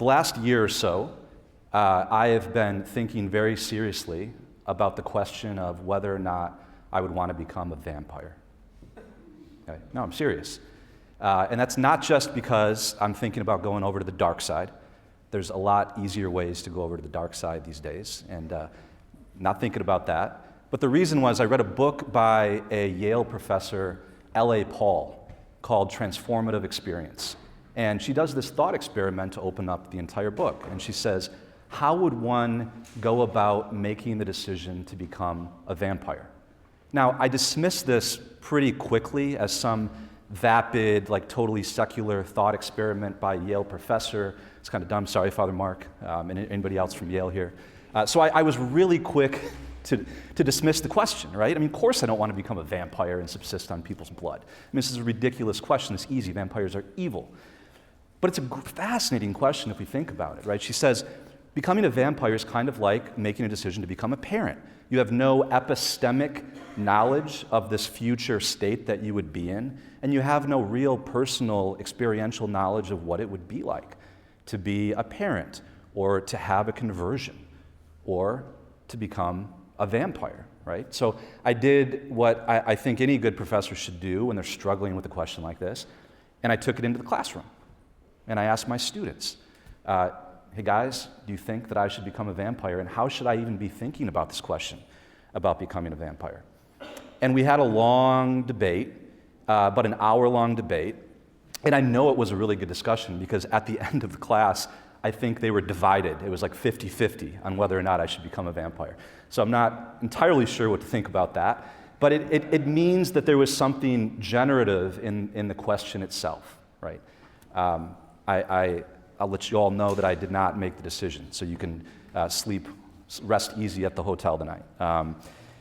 The last year or so, I have been thinking very seriously about the question of whether or not I would want to become a vampire. Okay? No, I'm serious. And that's not just because I'm thinking about going over to the dark side. There's a lot easier ways to go over to the dark side these days, and not thinking about that. But the reason was I read a book by a Yale professor, L.A. Paul, called Transformative Experience. And she does this thought experiment to open up the entire book. And she says, how would one go about making the decision to become a vampire? Now, I dismiss this pretty quickly as some vapid, like totally secular thought experiment by a Yale professor. It's kind of dumb. Sorry, Father Mark, and anybody else from Yale here. So I was really quick to dismiss the question, right? I mean, of course I don't want to become a vampire and subsist on people's blood. I mean, this is a ridiculous question. It's easy. Vampires are evil. But it's a fascinating question if we think about it, right? She says, becoming a vampire is kind of like making a decision to become a parent. You have no epistemic knowledge of this future state that you would be in, and you have no real personal experiential knowledge of what it would be like to be a parent, or to have a conversion, or to become a vampire, right? So I did what I think any good professor should do when they're struggling with a question like this, and I took it into the classroom. And I asked my students, hey guys, do you think that I should become a vampire? And how should I even be thinking about this question about becoming a vampire? And we had a long debate, about an hour-long debate. And I know it was a really good discussion because at the end of the class, I think they were divided. It was like 50-50 on whether or not I should become a vampire. So I'm not entirely sure what to think about that. But it means that there was something generative in the question itself, right? I'll let you all know that I did not make the decision, so you can rest easy at the hotel tonight.